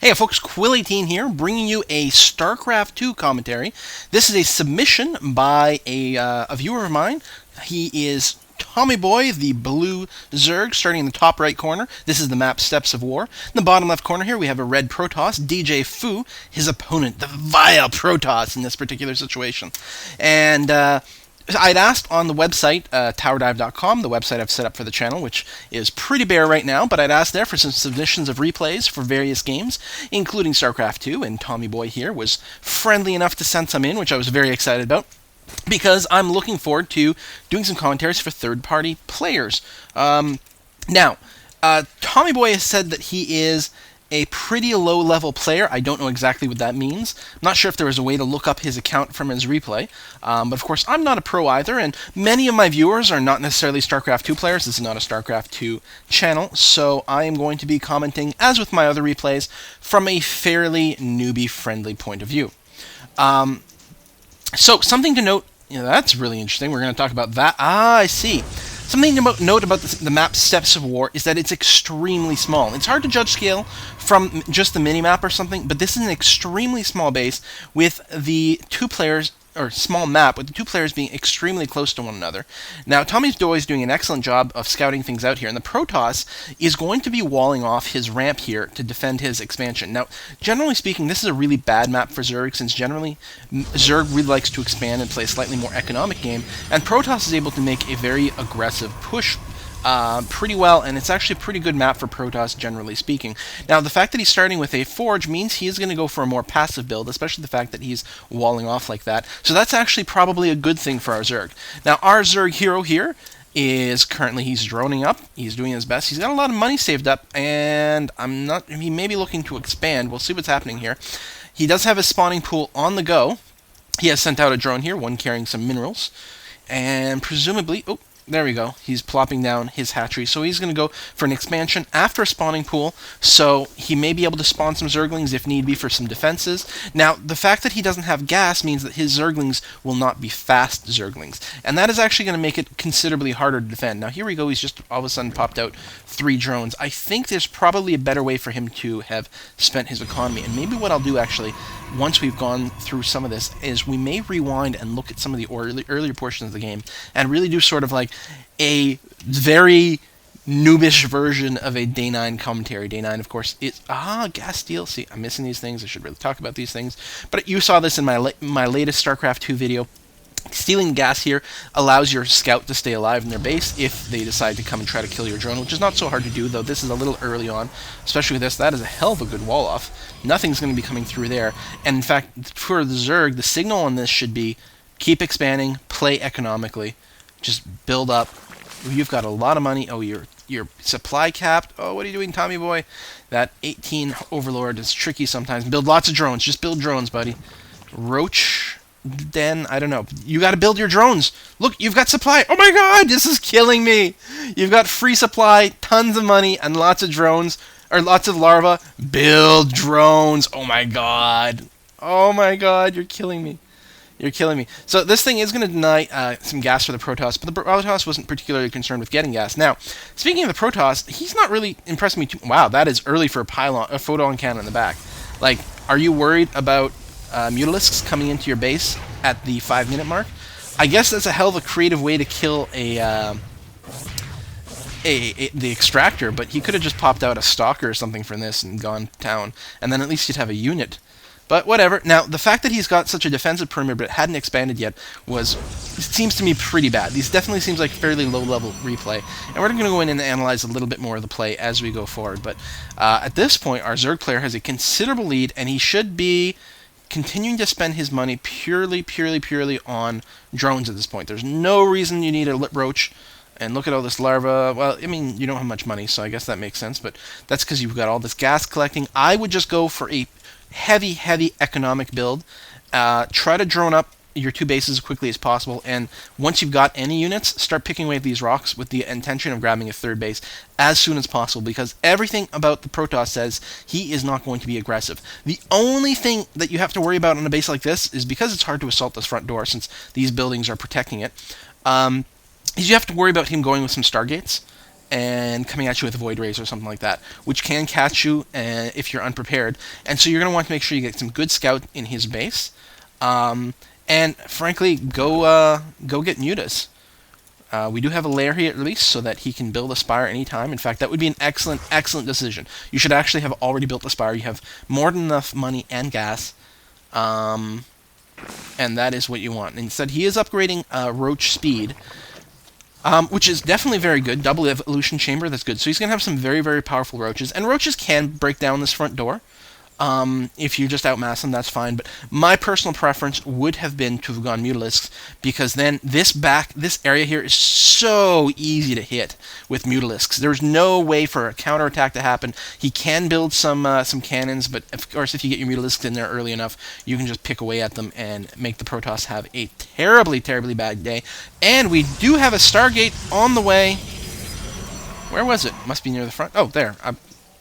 Hey folks, Quill18 here, bringing you a Starcraft 2 commentary. This is a submission by a viewer of mine. He is TommmyBoy, the blue Zerg, starting in the top right corner. This is the map Steps of War. In the bottom left corner here, we have a red Protoss, DJ Fu, his opponent, the vile Protoss in this particular situation. And I'd asked on the website, towerdive.com, the website I've set up for the channel, which is pretty bare right now, but I'd asked there for some submissions of replays for various games, including StarCraft 2, and TommmyBoy here was friendly enough to send some in, which I was very excited about, because I'm looking forward to doing some commentaries for third-party players. Now, TommmyBoy has said that he is a pretty low-level player. I don't know exactly what that means. I'm not sure if there was a way to look up his account from his replay. But of course, I'm not a pro either, and many of my viewers are not necessarily StarCraft 2 players. This is not a StarCraft 2 channel, so I am going to be commenting, as with my other replays, from a fairly newbie-friendly point of view. So, something to note, that's really interesting. We're going to talk about that. I see. Something to note about the map Steps of War is that it's extremely small. It's hard to judge scale from just the minimap or something, but this is an extremely small base with the two players, or small map, with the two players being extremely close to one another. Now, TommmyBoy is doing an excellent job of scouting things out here, and the Protoss is going to be walling off his ramp here to defend his expansion. Now, generally speaking, this is a really bad map for Zerg, since generally Zerg really likes to expand and play a slightly more economic game, and Protoss is able to make a very aggressive push pretty well, and it's actually a pretty good map for Protoss, generally speaking. Now, the fact that he's starting with a Forge means he is going to go for a more passive build, especially the fact that he's walling off like that. So that's actually probably a good thing for our Zerg. Now, our Zerg hero here is currently, he's droning up, he's doing his best, he's got a lot of money saved up, and he may be looking to expand. We'll see what's happening here. He does have his spawning pool on the go. He has sent out a drone here, one carrying some minerals, and presumably, oh, there we go. He's plopping down his hatchery. So he's going to go for an expansion after a spawning pool. So he may be able to spawn some Zerglings if need be for some defenses. Now, the fact that he doesn't have gas means that his Zerglings will not be fast Zerglings. And that is actually going to make it considerably harder to defend. Now, here we go. He's just all of a sudden popped out 3 drones. I think there's probably a better way for him to have spent his economy. And maybe what I'll do, actually, once we've gone through some of this, is we may rewind and look at some of the earlier portions of the game and really do sort of like a very noobish version of a Day 9 commentary. Day 9, of course, is gas steal. See, I'm missing these things. I should really talk about these things. But you saw this in my latest StarCraft 2 video. Stealing gas here allows your scout to stay alive in their base if they decide to come and try to kill your drone, which is not so hard to do, though this is a little early on, especially with this. That is a hell of a good wall-off. Nothing's going to be coming through there. And in fact, for the Zerg, the signal on this should be keep expanding, play economically, just build up. You've got a lot of money. Oh, your supply capped. Oh, what are you doing, TommmyBoy? That 18 Overlord is tricky sometimes. Build lots of drones. Just build drones, buddy. Roach den, I don't know. You got to build your drones. Look, you've got supply. Oh my god, this is killing me. You've got free supply, tons of money, and lots of drones, or lots of larvae. Build drones. Oh my god. Oh my god, you're killing me. You're killing me. So this thing is going to deny some gas for the Protoss, but the Protoss wasn't particularly concerned with getting gas. Now, speaking of the Protoss, he's not really impressing me too. Wow, that is early for a photon cannon in the back. Like, are you worried about Mutalisks coming into your base at the 5-minute mark? I guess that's a hell of a creative way to kill the extractor, but he could have just popped out a stalker or something from this and gone down, and then at least you'd have a unit. But whatever. Now, the fact that he's got such a defensive perimeter but it hadn't expanded yet seems to me pretty bad. These definitely seems like fairly low-level replay. And we're going to go in and analyze a little bit more of the play as we go forward. But at this point, our Zerg player has a considerable lead, and he should be continuing to spend his money purely on drones at this point. There's no reason you need a roach. And look at all this larva. Well, I mean, you don't have much money, so I guess that makes sense. But that's because you've got all this gas collecting. I would just go for a heavy economic build. Try to drone up your 2 bases as quickly as possible, and once you've got any units, start picking away at these rocks with the intention of grabbing a 3rd base as soon as possible, because everything about the Protoss says he is not going to be aggressive. The only thing that you have to worry about on a base like this is, because it's hard to assault this front door since these buildings are protecting it, is you have to worry about him going with some Stargates. and coming at you with a Void Rays or something like that, which can catch you if you're unprepared. And so you're going to want to make sure you get some good scout in his base. And frankly, go get Mutas. We do have a lair here at least, so that he can build a spire anytime. In fact, that would be an excellent, excellent decision. You should actually have already built the spire. You have more than enough money and gas, and that is what you want. Instead, he is upgrading Roach speed, which is definitely very good. Double evolution chamber, that's good. So he's going to have some very, very powerful roaches, and roaches can break down this front door. If you just outmass them, that's fine. But my personal preference would have been to have gone Mutalisks, because then this area here is so easy to hit with Mutalisks. There's no way for a counterattack to happen. He can build some cannons, but of course, if you get your Mutalisks in there early enough, you can just pick away at them and make the Protoss have a terribly, terribly bad day. And we do have a Stargate on the way. Where was it? Must be near the front. Oh, there.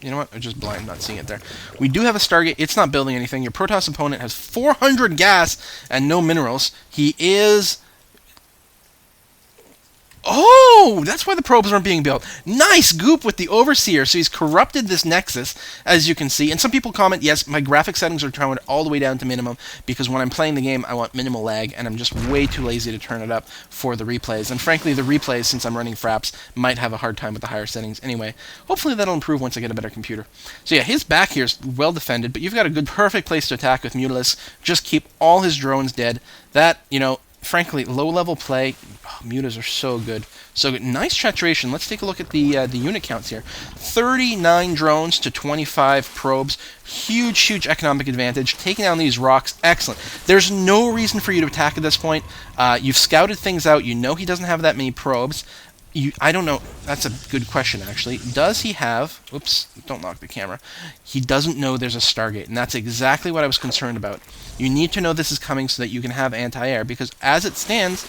You know what? I'm just blind, not seeing it there. We do have a Stargate. It's not building anything. Your Protoss opponent has 400 gas and no minerals. He is... Oh, that's why the probes aren't being built. Nice goop with the Overseer. So he's corrupted this Nexus, as you can see. And some people comment, yes, my graphic settings are turned all the way down to minimum, because when I'm playing the game, I want minimal lag, and I'm just way too lazy to turn it up for the replays. And frankly, the replays, since I'm running fraps, might have a hard time with the higher settings anyway. Hopefully that'll improve once I get a better computer. So yeah, his back here is well defended, but you've got a good, perfect place to attack with Mutalisks. Just keep all his drones dead. That, you know... Frankly, low-level play, Mutas are so good. So good. Nice saturation. Let's take a look at the unit counts here. 39 drones to 25 probes. Huge, huge economic advantage. Taking down these rocks, excellent. There's no reason for you to attack at this point. You've scouted things out. You know he doesn't have that many probes. I don't know. That's a good question, actually. Does he have... Oops, don't lock the camera. He doesn't know there's a Stargate, and that's exactly what I was concerned about. You need to know this is coming so that you can have anti-air, because as it stands,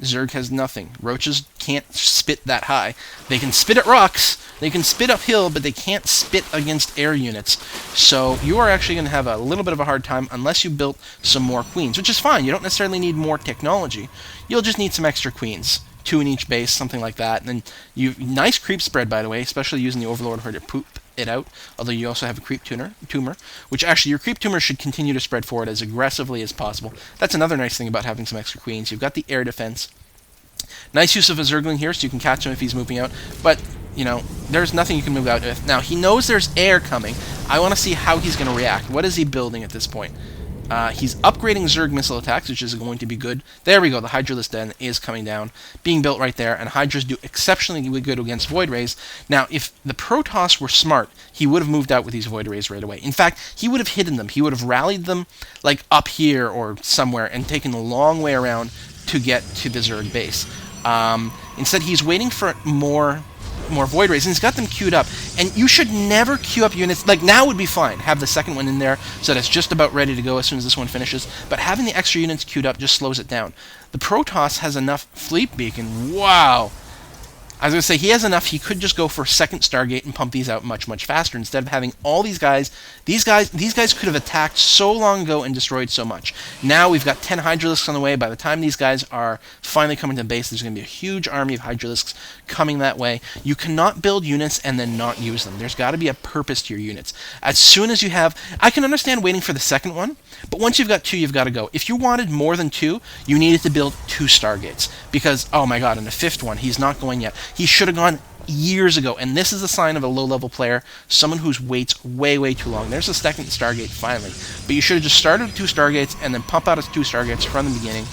Zerg has nothing. Roaches can't spit that high. They can spit at rocks, they can spit uphill, but they can't spit against air units. So you are actually going to have a little bit of a hard time unless you built some more queens, which is fine. You don't necessarily need more technology. You'll just need some extra queens. 2 in each base, something like that. And then nice creep spread, by the way, especially using the Overlord Horde to poop it out. Although you also have a creep tumor, which actually your creep tumor should continue to spread forward as aggressively as possible. That's another nice thing about having some extra queens. You've got the air defense. Nice use of a Zergling here, so you can catch him if he's moving out. But, you know, there's nothing you can move out with. Now, he knows there's air coming. I want to see how he's going to react. What is he building at this point? He's upgrading Zerg missile attacks, which is going to be good. There we go, the Hydralisk Den is coming down, being built right there, and Hydras do exceptionally good against Void Rays. Now, if the Protoss were smart, he would have moved out with these Void Rays right away. In fact, he would have hidden them. He would have rallied them, like, up here or somewhere, and taken a long way around to get to the Zerg base. Instead, he's waiting for more Void Rays, and he's got them queued up. And you should never queue up units. Like, now would be fine. Have the second one in there so that it's just about ready to go as soon as this one finishes. But having the extra units queued up just slows it down. The Protoss has enough fleet beacon. Wow! I was going to say, he has enough, he could just go for a second Stargate and pump these out much, much faster, instead of having all these guys. These guys could have attacked so long ago and destroyed so much. Now we've got 10 Hydralisks on the way. By the time these guys are finally coming to base, there's going to be a huge army of Hydralisks coming that way. You cannot build units and then not use them. There's got to be a purpose to your units. As soon as you have... I can understand waiting for the second one, but once you've got 2, you've got to go. If you wanted more than 2, you needed to build 2 Stargates. Because, oh my god, and the 5th one, he's not going yet. He should have gone years ago, and this is a sign of a low-level player, someone who waits way, way too long. There's a second Stargate, finally. But you should have just started with 2 Stargates, and then pump out his 2 Stargates from the beginning.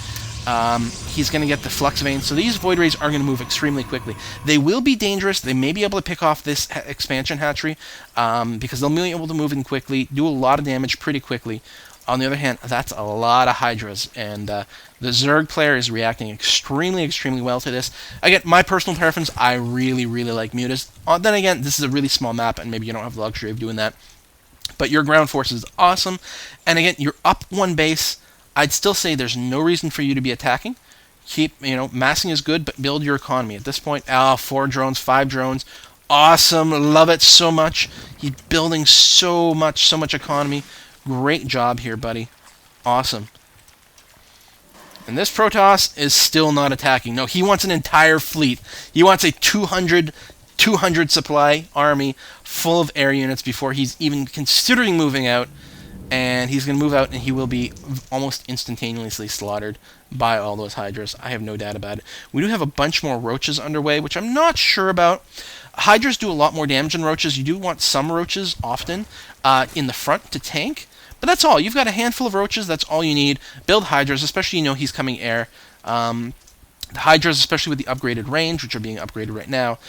He's going to get the Flux Vein, so these Void Rays are going to move extremely quickly. They will be dangerous. They may be able to pick off this expansion hatchery, because they'll be able to move in quickly, do a lot of damage pretty quickly. On the other hand, that's a lot of Hydras, and the Zerg player is reacting extremely, extremely well to this. Again, my personal preference, I really, really like Mutas. Then again, this is a really small map, and maybe you don't have the luxury of doing that. But your ground force is awesome, and again, you're up 1 base. I'd still say there's no reason for you to be attacking. Keep, massing is good, but build your economy. At this point, 4 drones, 5 drones. Awesome, love it so much. He's building so much economy. Great job here, buddy. Awesome. And this Protoss is still not attacking. No, he wants an entire fleet. He wants a 200 200 supply army full of air units before he's even considering moving out. And he's going to move out, and he will be almost instantaneously slaughtered by all those Hydras. I have no doubt about it. We do have a bunch more Roaches underway, which I'm not sure about. Hydras do a lot more damage than Roaches. You do want some Roaches often in the front to tank, but that's all. You've got a handful of Roaches. That's all you need. Build Hydras, especially he's coming air. The Hydras, especially with the upgraded range, which are being upgraded right now,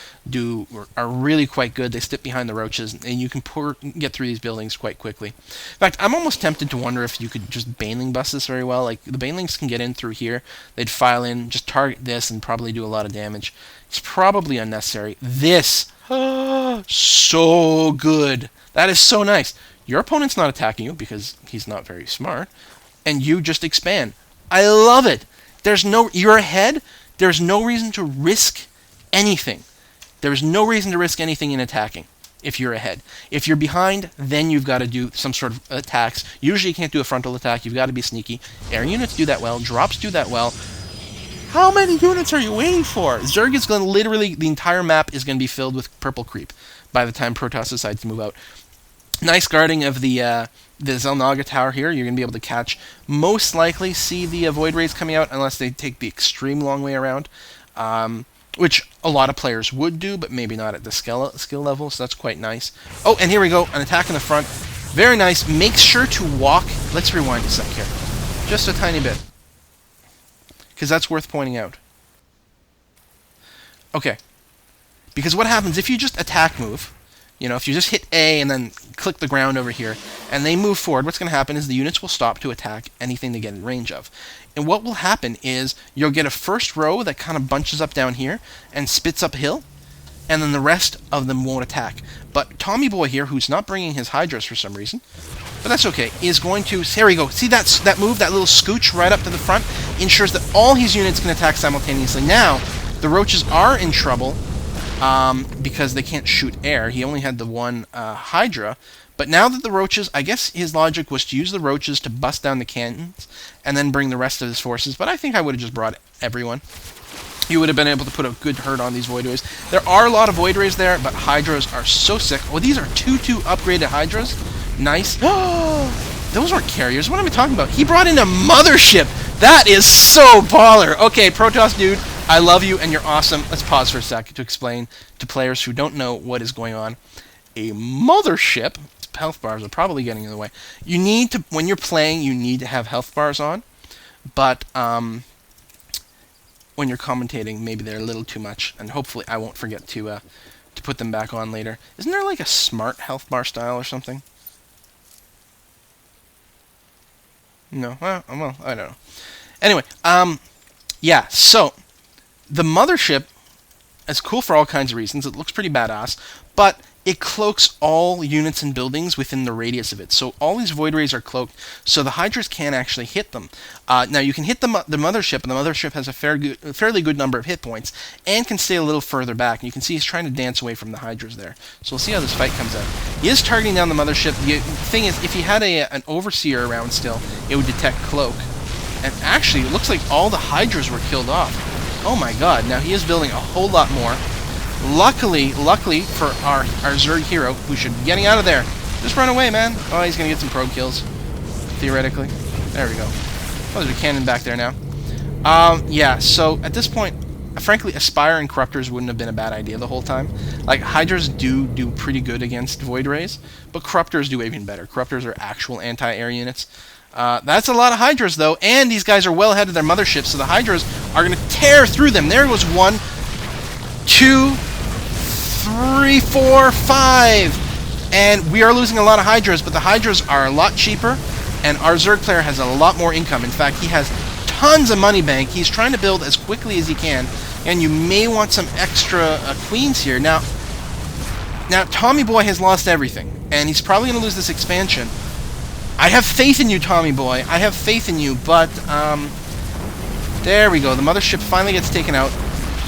are really quite good. They step behind the Roaches, and you can get through these buildings quite quickly. In fact, I'm almost tempted to wonder if you could just Baneling bust this very well. Like, the Banelings can get in through here. They'd file in, just target this, and probably do a lot of damage. It's probably unnecessary. This, so good. That is so nice. Your opponent's not attacking you because he's not very smart, and you just expand. I love it. You're ahead. There's no reason to risk anything. There's no reason to risk anything in attacking if you're ahead. If you're behind, then you've got to do some sort of attacks. Usually you can't do a frontal attack. You've got to be sneaky. Air units do that well. Drops do that well. How many units are you waiting for? Zerg is going to literally, the entire map is going to be filled with purple creep by the time Protoss decides to move out. Nice guarding of the Xel'Naga tower here. You're going to be able to catch, most likely see the Void Rays coming out, unless they take the extreme long way around, which a lot of players would do, but maybe not at the skill level, so that's quite nice. Oh, and here we go, an attack in the front. Very nice. Make sure to walk. Let's rewind a sec here. Just a tiny bit, because that's worth pointing out. Okay. Because what happens if you just attack move, if you just hit A and then click the ground over here, and they move forward, what's going to happen is the units will stop to attack anything they get in range of. And what will happen is you'll get a first row that kind of bunches up down here and spits uphill, and then the rest of them won't attack. But TommmyBoy here, who's not bringing his Hydras for some reason, but that's okay, is going to... Here we go. See that move, that little scooch right up to the front? Ensures that all his units can attack simultaneously. Now, the Roaches are in trouble, because they can't shoot air. He only had the one Hydra. But now that the Roaches, I guess his logic was to use the Roaches to bust down the cannons and then bring the rest of his forces. But I think I would have just brought everyone. You would have been able to put a good hurt on these Void Rays. There are a lot of Void Rays there, but Hydras are so sick. Oh, these are 2-2 upgraded Hydras. Nice. Oh, those weren't carriers. What am I talking about? He brought in a mothership. That is so baller. Okay, Protoss dude, I love you and you're awesome. Let's pause for a sec to explain to players who don't know what is going on. A mothership, health bars are probably getting in the way. You need to, when you're playing, you need to have health bars on, but when you're commentating, maybe they're a little too much, and hopefully I won't forget to put them back on later. Isn't there like a smart health bar style or something? No? Well, I don't know. Anyway, yeah, so the mothership is cool for all kinds of reasons. It looks pretty badass, but it cloaks all units and buildings within the radius of it. So all these Void Rays are cloaked, so the Hydras can't actually hit them. Now you can hit the mothership, and the mothership has a fairly good number of hit points, and can stay a little further back. And you can see he's trying to dance away from the Hydras there. So we'll see how this fight comes out. He is targeting down the mothership. The thing is, if he had an Overseer around still, it would detect cloak. And actually, it looks like all the Hydras were killed off. Oh my god, now he is building a whole lot more. Luckily for our Zerg hero, who should be getting out of there. Just run away, man. Oh, he's going to get some probe kills, theoretically. There we go. Oh, there's a cannon back there now. Yeah, so at this point, frankly, Aspire and Corruptors wouldn't have been a bad idea the whole time. Like, Hydras do pretty good against Void Rays, but Corruptors do even better. Corruptors are actual anti-air units. That's a lot of Hydras, though, and these guys are well ahead of their motherships, so the Hydras are going to tear through them. There goes 1, 2, 3, 4, 5. And we are losing a lot of Hydras, but the Hydras are a lot cheaper, and our Zerg player has a lot more income. In fact, he has tons of money bank. He's trying to build as quickly as he can, and you may want some extra queens here. Now TommmyBoy has lost everything, and he's probably going to lose this expansion. I have faith in you, TommmyBoy. I have faith in you, but there we go. The mothership finally gets taken out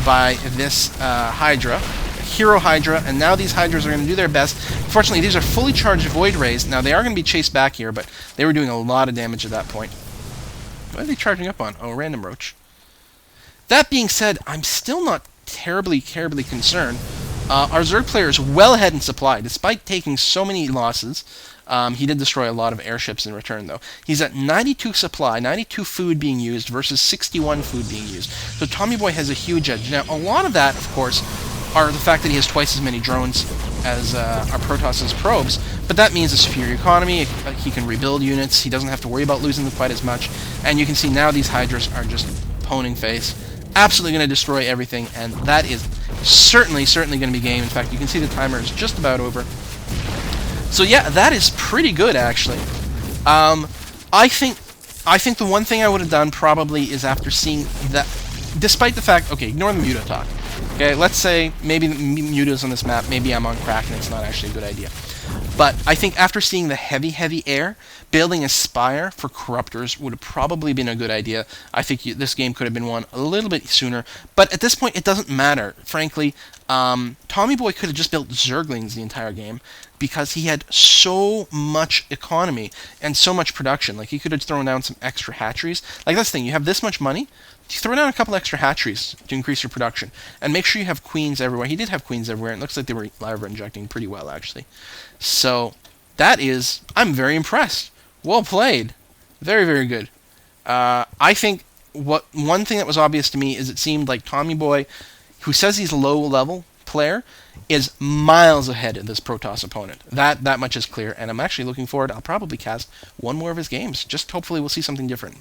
by this Hydra, Hero Hydra, and now these Hydras are going to do their best. Fortunately, these are fully charged Void Rays. Now, they are going to be chased back here, but they were doing a lot of damage at that point. What are they charging up on? Oh, random roach. That being said, I'm still not terribly concerned Our Zerg player is well ahead in supply, despite taking so many losses. He did destroy a lot of airships in return, though. He's at 92 supply, 92 food being used versus 61 food being used. So TommmyBoy has a huge edge. Now, a lot of that, of course, are the fact that he has twice as many drones as our Protoss's probes, but that means a superior economy. He can rebuild units. He doesn't have to worry about losing them quite as much. And you can see now these Hydras are just poning face. Absolutely going to destroy everything, and that is certainly going to be game. In fact, you can see the timer is just about over. So yeah, that is pretty good, actually. I think the one thing I would have done probably is after seeing that, despite the fact, okay, ignore the Muta talk. Okay, let's say maybe the Muta's on this map, maybe I'm on crack and it's not actually a good idea. But I think after seeing the heavy air, building a Spire for Corruptors would have probably been a good idea. I think this game could have been won a little bit sooner. But at this point, it doesn't matter. Frankly, TommmyBoy could have just built Zerglings the entire game because he had so much economy and so much production. Like, he could have thrown down some extra hatcheries. Like, that's the thing. You have this much money, throw down a couple extra hatcheries to increase your production. And make sure you have queens everywhere. He did have queens everywhere, and it looks like they were larva injecting pretty well, actually. So, that is... I'm very impressed. Well played. Very good. I think one thing that was obvious to me is it seemed like TommmyBoy, who says he's a low-level player, is miles ahead of this Protoss opponent. That much is clear, and I'm actually looking forward. I'll probably cast one more of his games. Just hopefully we'll see something different.